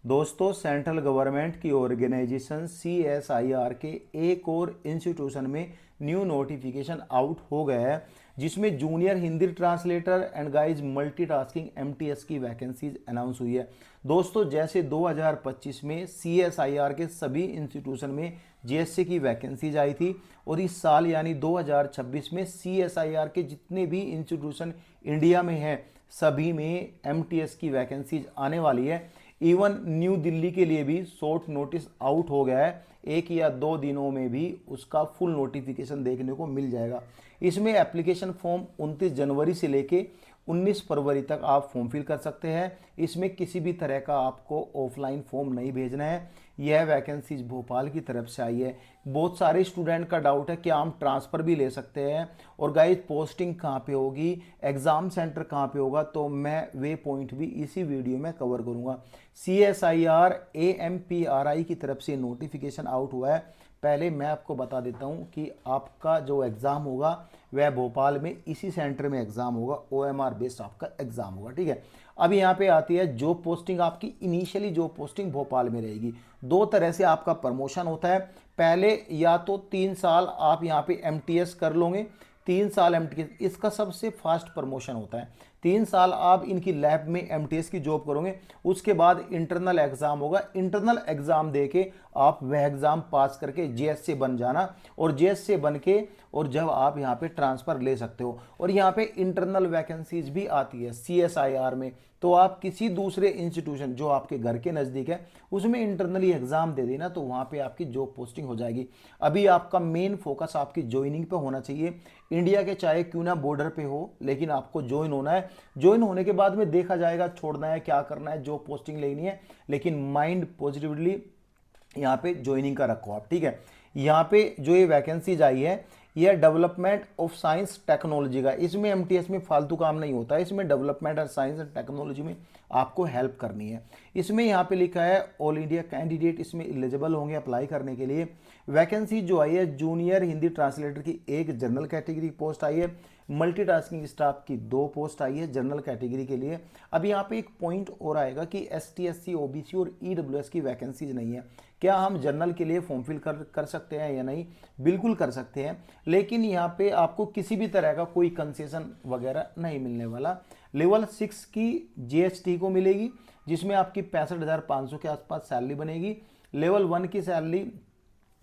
दोस्तों, central government की organisation CSIR के एक और इंस्टीट्यूशन में न्यू नोटिफिकेशन आउट हो गया है, जिसमें junior Hindi translator and guys multitasking MTS की वैकेंसीज अनाउंस हुई है। दोस्तों, जैसे 2025 में CSIR के सभी इंस्टीट्यूशन में GSC की वैकेंसीज आई थी, और इस साल यानी 2026 में CSIR के जितने भी इंस्टीट्यूशन इंडिया में हैं सभी में MTS की वैकेंसीज आने वाली है। इवन न्यू दिल्ली के लिए भी शॉर्ट नोटिस आउट हो गया है, 1 या 2 दिनों में भी उसका फुल नोटिफिकेशन देखने को मिल जाएगा। इसमें एप्लीकेशन फॉर्म 29 जनवरी से लेके 19 फरवरी तक आप फॉर्म फिल कर सकते हैं। इसमें किसी भी तरह का आपको ऑफलाइन फॉर्म नहीं भेजना है। यह वैकेंसीज भोपाल की तरफ से आई है। बहुत सारे स्टूडेंट का डाउट है कि हम ट्रांसफ़र भी ले सकते हैं, और गाइज पोस्टिंग कहाँ पे होगी, एग्ज़ाम सेंटर कहाँ पे होगा, तो मैं वे पॉइंट भी इसी वीडियो में कवर करूँगा। CSIR AMPRI की तरफ से नोटिफिकेशन आउट हुआ है। पहले मैं आपको बता देता हूँ कि आपका जो एग्ज़ाम होगा वह भोपाल में इसी सेंटर में एग्ज़ाम होगा, OMR बेस्ड आपका एग्ज़ाम होगा, ठीक है। अब यहाँ पे आती है जॉब पोस्टिंग। आपकी इनिशियली जॉब पोस्टिंग भोपाल में रहेगी। 2 तरह से आपका प्रमोशन होता है। पहले या तो 3 साल आप यहाँ पे MTS कर लोगे, 3 साल MTS, इसका सबसे फास्ट प्रमोशन होता है। 3 साल आप इनकी लैब में MTS की जॉब करोगे, उसके बाद इंटरनल एग्जाम होगा। इंटरनल एग्जाम दे के आप वह एग्जाम पास करके JS से बन जाना, और JS से बन के और जब आप यहाँ पे ट्रांसफ़र ले सकते हो। और यहाँ पे इंटरनल वैकेंसीज भी आती है CSIR में, तो आप किसी दूसरे इंस्टीट्यूशन जो आपके घर के नज़दीक है उसमें इंटरनली एग्ज़ाम दे देना, तो वहाँ पे आपकी जॉब पोस्टिंग हो जाएगी। अभी आपका मेन फोकस आपकी ज्वाइनिंग पे होना चाहिए। इंडिया के चाहे क्यों ना बॉर्डर पे हो, लेकिन आपको ज्वाइन होना है। ज्वाइन होने के बाद में देखा जाएगा छोड़ना है क्या करना है, जॉब पोस्टिंग लेनी है, लेकिन माइंड पॉजिटिवली यहाँ पे ज्वाइनिंग का रखो आप, ठीक है। यहाँ पे जो ये वैकेंसीज आई है, यह डेवलपमेंट ऑफ साइंस टेक्नोलॉजी का। इसमें MTS में फालतू काम नहीं होता है, इसमें डेवलपमेंट और साइंस एंड टेक्नोलॉजी में आपको हेल्प करनी है। इसमें यहाँ पे लिखा है ऑल इंडिया कैंडिडेट इसमें एलिजिबल होंगे अप्लाई करने के लिए। वैकेंसी जो आई है, जूनियर हिंदी ट्रांसलेटर की 1 जनरल कैटेगरी पोस्ट आई है, मल्टीटास्किंग स्टाफ की 2 पोस्ट आई है जनरल कैटेगरी के लिए। अब यहाँ पे एक पॉइंट और आएगा कि ST SC OBC और EWS की वैकेंसीज नहीं है। क्या हम जनरल के लिए फॉर्म फिल कर सकते हैं या नहीं? बिल्कुल कर सकते हैं, लेकिन यहाँ पे आपको किसी भी तरह का कोई कंसेशन वगैरह नहीं मिलने वाला। लेवल 6 की GST को मिलेगी, जिसमें आपकी 65,500 के आसपास सैलरी बनेगी। लेवल 1 की सैलरी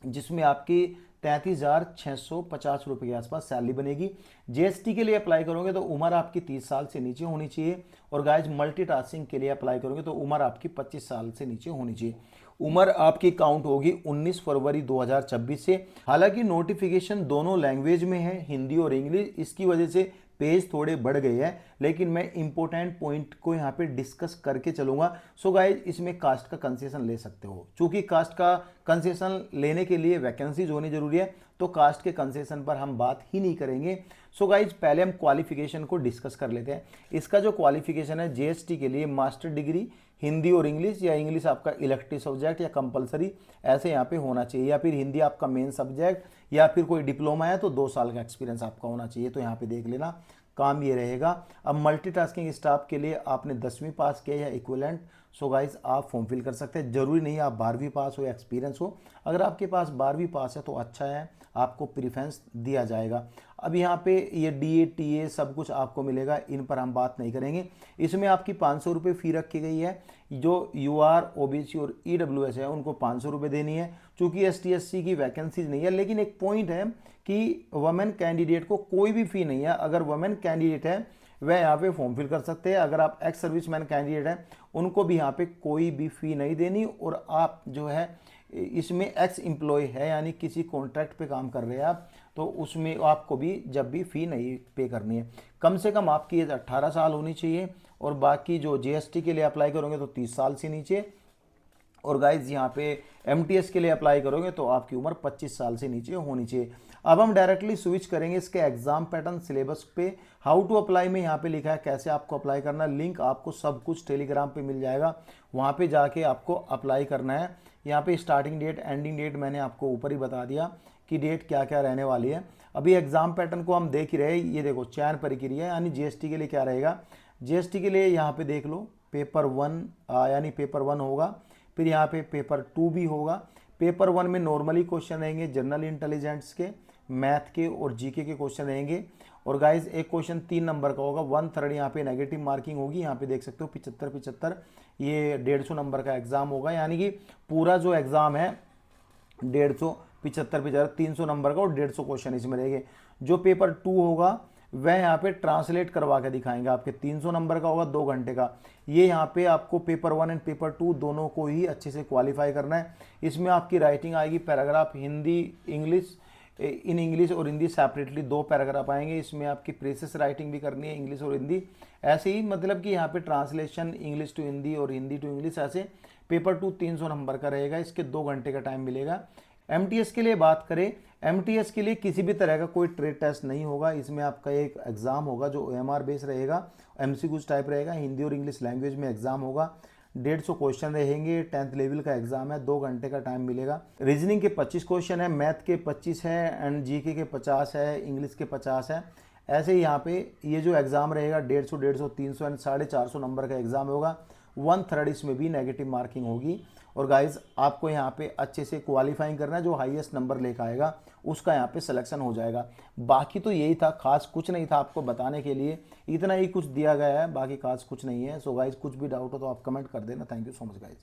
जिसमें आपकी 33,650 रुपये के आसपास सैलरी बनेगी। GST के लिए अप्लाई करोगे तो उम्र आपकी 30 साल से नीचे होनी चाहिए, और गाइज मल्टीटास्किंग के लिए अप्लाई करोगे तो उम्र आपकी 25 साल से नीचे होनी चाहिए। उम्र आपकी काउंट होगी 19 फरवरी 2026 से। हालांकि नोटिफिकेशन दोनों लैंग्वेज में है, हिंदी और इंग्लिश, इसकी वजह से पेज थोड़े बढ़ गए हैं, लेकिन मैं इंपॉर्टेंट पॉइंट को यहाँ पे डिस्कस करके चलूंगा। सो गाइज, इसमें कास्ट का कंसेशन ले सकते हो। चूंकि कास्ट का कंसेशन लेने के लिए वैकेंसीज होनी जरूरी है, तो कास्ट के कंसेशन पर हम बात ही नहीं करेंगे। सो गाइज, पहले हम क्वालिफिकेशन को डिस्कस कर लेते हैं। इसका जो क्वालिफिकेशन है GST के लिए मास्टर डिग्री हिंदी और इंग्लिश, या इंग्लिश आपका इलेक्टिव सब्जेक्ट या कंपलसरी ऐसे यहाँ पे होना चाहिए, या फिर हिंदी आपका मेन सब्जेक्ट, या फिर कोई डिप्लोमा है तो 2 साल का एक्सपीरियंस आपका होना चाहिए। तो यहाँ पे देख लेना, काम ये रहेगा। अब मल्टीटास्किंग स्टाफ के लिए आपने 10वीं पास किया या इक्विवेलेंट, सो गाइज आप फॉर्म फिल कर सकते हैं। जरूरी नहीं आप 12वीं पास हो या एक्सपीरियंस हो। अगर आपके पास 12वीं पास है तो अच्छा है, आपको प्रीफरेंस दिया जाएगा। अब यहाँ पे ये DA TA सब कुछ आपको मिलेगा, इन पर हम बात नहीं करेंगे। इसमें आपकी 500 रुपये फ़ी रखी गई है। जो UR OBC और EWS है उनको 500 रुपये देनी है, चूँकि ST SC की वैकेंसीज नहीं है। लेकिन एक पॉइंट है कि वुमेन कैंडिडेट को कोई भी फ़ी नहीं है। अगर वुमेन कैंडिडेट है वह यहाँ पे फॉर्म फिल कर सकते हैं। अगर आप एक्स सर्विसमैन कैंडिडेट हैं उनको भी यहाँ पे कोई भी फ़ी नहीं देनी, और आप जो है इसमें एक्स एम्प्लॉय है, यानी किसी कॉन्ट्रैक्ट पे काम कर रहे हैं आप, तो उसमें आपको भी जब भी फ़ी नहीं पे करनी है। कम से कम आपकी एज 18 साल होनी चाहिए, और बाकी जो GST के लिए अप्लाई करोगे तो 30 साल से नीचे, और गाइज यहाँ पे MTS के लिए अप्लाई करोगे तो आपकी उम्र 25 साल से नीचे होनी चाहिए। अब हम डायरेक्टली स्विच करेंगे इसके एग्जाम पैटर्न सिलेबस पे। हाउ टू अप्लाई में यहाँ पे लिखा है कैसे आपको अप्लाई करना है। लिंक आपको सब कुछ टेलीग्राम पे मिल जाएगा, वहाँ पे जाके आपको अप्लाई करना है। यहाँ पे स्टार्टिंग डेट एंडिंग डेट मैंने आपको ऊपर ही बता दिया कि डेट क्या क्या रहने वाली है। अभी एग्जाम पैटर्न को हम देख ही रहे, ये देखो चयन प्रक्रिया यानी GST के लिए क्या रहेगा। GST के लिए यहाँ पे देख लो, पेपर 1 यानी पेपर 1 होगा, फिर यहाँ पे पेपर 2 भी होगा। पेपर 1 में नॉर्मली क्वेश्चन रहेंगे जनरल इंटेलिजेंस के, मैथ के और जीके के क्वेश्चन रहेंगे। और गाइज एक क्वेश्चन 3 नंबर का होगा, 1/3 यहाँ पे नेगेटिव मार्किंग होगी। यहाँ पे देख सकते हो 75-75, ये 150 नंबर का एग्जाम होगा, यानी कि पूरा जो एग्जाम है 150, 75, 300 नंबर का और 150 क्वेश्चन इसमें रहेंगे। जो पेपर 2 होगा वह यहाँ पे ट्रांसलेट करवा के दिखाएंगे, आपके 300 नंबर का होगा, 2 घंटे का। ये यहाँ पे आपको पेपर 1 एंड पेपर 2 दोनों को ही अच्छे से क्वालिफाई करना है। इसमें आपकी राइटिंग आएगी, paragraph Hindi English, in English और हिंदी सेपरेटली 2 पैराग्राफ आएंगे। इसमें आपकी प्रेसिस राइटिंग भी करनी है, इंग्लिश और हिंदी। ऐसे ही मतलब कि यहाँ पे ट्रांसलेशन इंग्लिश टू हिंदी और हिंदी टू इंग्लिश, ऐसे पेपर 2 300 नंबर का रहेगा, इसके 2 घंटे का टाइम मिलेगा। एमटीएस के लिए बात करें, एमटीएस के लिए किसी भी तरह का कोई ट्रेड टेस्ट नहीं होगा। इसमें आपका एक एग्जाम होगा जो ओएमआर बेस रहेगा, एमसीक्यूज टाइप रहेगा, हिंदी और इंग्लिश लैंग्वेज में एग्जाम होगा। 150 क्वेश्चन रहेंगे, 10th लेवल का एग्जाम है, 2 घंटे का टाइम मिलेगा। रीजनिंग के 25 क्वेश्चन है, मैथ के 25 है एंड जीके के 50 है, इंग्लिश के 50 है। ऐसे ही यहाँ पे ये जो एग्जाम रहेगा 150, 300 एंड 450 नंबर का एग्जाम होगा। 1/3 इसमें भी नेगेटिव मार्किंग होगी। और गाइज आपको यहाँ पे अच्छे से क्वालिफाइंग करना है, जो हाईएस्ट नंबर लेकर आएगा उसका यहाँ पे सिलेक्शन हो जाएगा। बाकी तो यही था, खास कुछ नहीं था आपको बताने के लिए, इतना ही कुछ दिया गया है, बाकी खास कुछ नहीं है। सो गाइज कुछ भी डाउट हो तो आप कमेंट कर देना। Thank you so much guys.